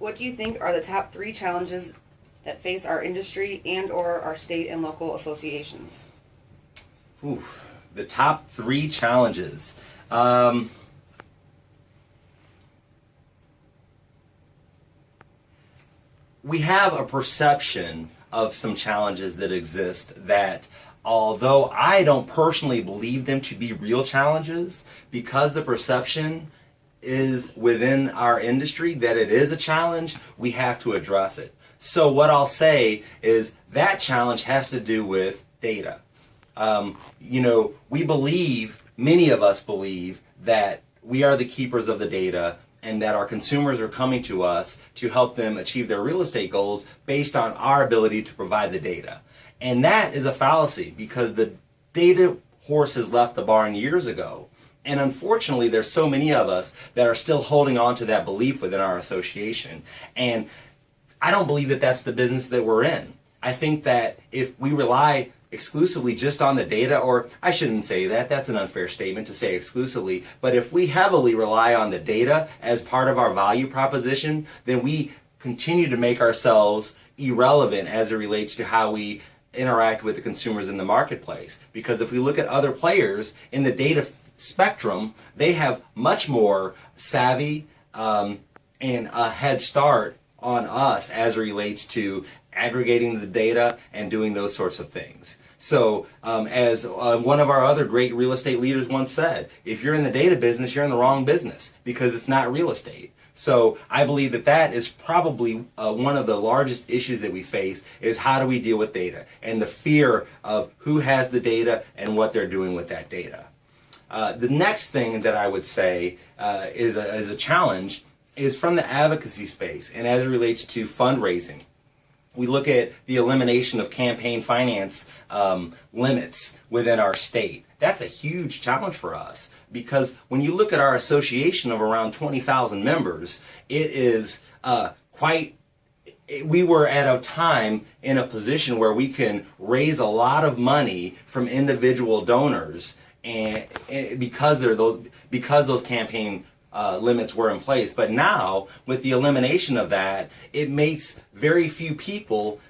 What do you think are the top 3 challenges that face our industry and/or our state and local associations? Ooh, the top 3 challenges. We have a perception of some challenges that exist that, although I don't personally believe them to be real challenges, because the perception is within our industry that it is a challenge, we have to address it. So what I'll say is that challenge has to do with data. We believe, many of us believe, that we are the keepers of the data and that our consumers are coming to us to help them achieve their real estate goals based on our ability to provide the data. And that is a fallacy because the data horse has left the barn years ago. And unfortunately, there's so many of us that are still holding on to that belief within our association. And I don't believe that that's the business that we're in. I think that if we rely exclusively just on the data, or I shouldn't say that, that's an unfair statement to say exclusively, but if we heavily rely on the data as part of our value proposition, then we continue to make ourselves irrelevant as it relates to how we interact with the consumers in the marketplace. Because if we look at other players in the data spectrum, they have much more savvy and a head start on us as it relates to aggregating the data and doing those sorts of things. So as one of our other great real estate leaders once said, if you're in the data business, you're in the wrong business because it's not real estate. So I believe that that is probably one of the largest issues that we face is how do we deal with data and the fear of who has the data and what they're doing with that data. The next thing that I would say is a challenge is from the advocacy space and as it relates to fundraising. We look at the elimination of campaign finance limits within our state. That's a huge challenge for us because when you look at our association of around 20,000 members, it is we were at a time in a position where we can raise a lot of money from individual donors and because those campaign limits were in place. But now, with the elimination of that, it makes very few people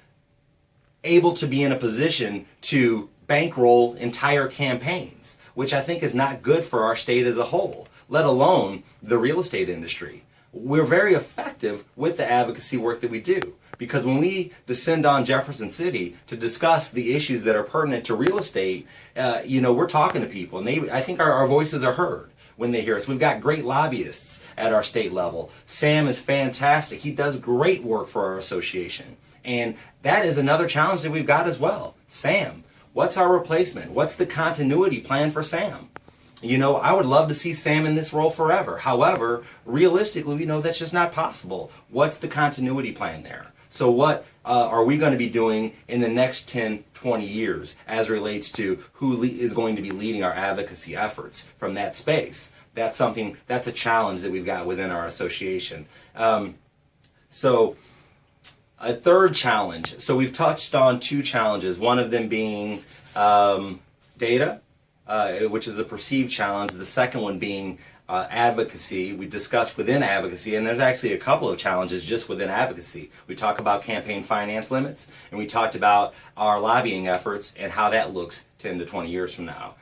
able to be in a position to bankroll entire campaigns, which I think is not good for our state as a whole, let alone the real estate industry. We're very effective with the advocacy work that we do. Because when we descend on Jefferson City to discuss the issues that are pertinent to real estate, we're talking to people, and I think our voices are heard when they hear us. We've got great lobbyists at our state level. Sam is fantastic. He does great work for our association. And that is another challenge that we've got as well. Sam, what's our replacement? What's the continuity plan for Sam? I would love to see Sam in this role forever. However, realistically, we know that's just not possible. What's the continuity plan there? So what are we going to be doing in the next 10, 20 years as it relates to who is going to be leading our advocacy efforts from that space? That's a challenge that we've got within our association. So a third challenge. So we've touched on 2 challenges, one of them being data, which is a perceived challenge. The second one being advocacy. We discussed within advocacy, and there's actually a couple of challenges just within advocacy. We talk about campaign finance limits, and we talked about our lobbying efforts and how that looks 10 to 20 years from now.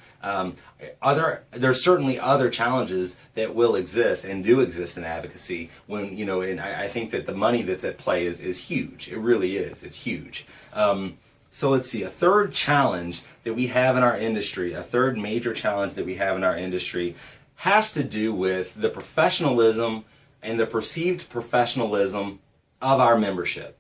There's certainly other challenges that will exist and do exist in advocacy when, and I think that the money that's at play is huge. It really is. It's huge. So let's see, a third challenge that we have in our industry, a third major challenge that we have in our industry has to do with the professionalism and the perceived professionalism of our membership.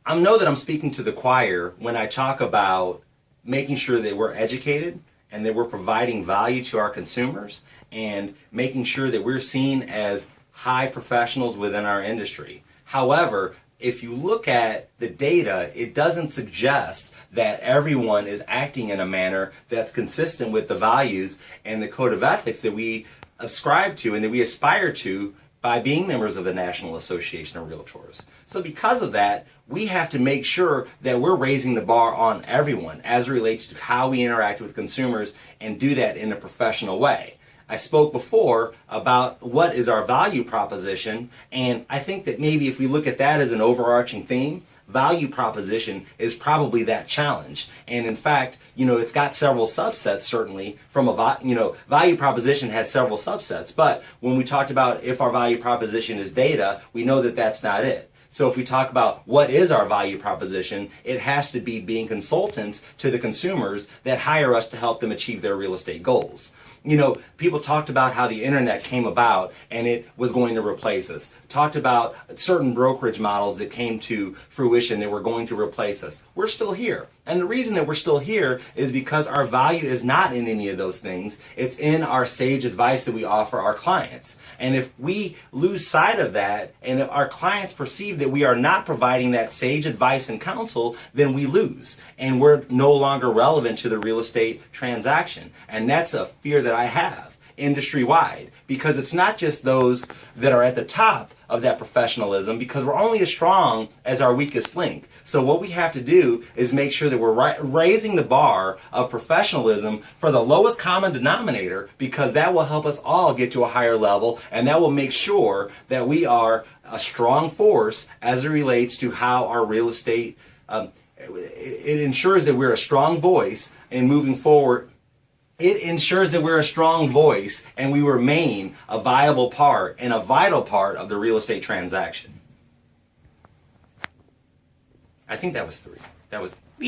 I know that I'm speaking to the choir when I talk about making sure that we're educated and that we're providing value to our consumers and making sure that we're seen as high professionals within our industry. However, if you look at the data, it doesn't suggest that everyone is acting in a manner that's consistent with the values and the code of ethics that we ascribe to and that we aspire to by being members of the National Association of Realtors. So because of that, we have to make sure that we're raising the bar on everyone as it relates to how we interact with consumers and do that in a professional way. I spoke before about what is our value proposition, and I think that maybe if we look at that as an overarching theme, value proposition is probably that challenge. And in fact, it's got several subsets, certainly, from value proposition has several subsets. But when we talked about if our value proposition is data, we know that that's not it. So if we talk about what is our value proposition, it has to be being consultants to the consumers that hire us to help them achieve their real estate goals. People talked about how the internet came about and it was going to replace us. Talked about certain brokerage models that came to fruition that were going to replace us. We're still here. And the reason that we're still here is because our value is not in any of those things. It's in our sage advice that we offer our clients. And if we lose sight of that, and if our clients perceive that we are not providing that sage advice and counsel, then we lose. And we're no longer relevant to the real estate transaction. And that's a fear that I have industry-wide, because it's not just those that are at the top of that professionalism, because we're only as strong as our weakest link. So what we have to do is make sure that we're raising the bar of professionalism for the lowest common denominator, because that will help us all get to a higher level, and that will make sure that we are a strong force as it relates to how our real estate, it ensures that we're a strong voice in moving forward. It ensures that we're a strong voice and we remain a viable part and a vital part of the real estate transaction. I think that was 3. That was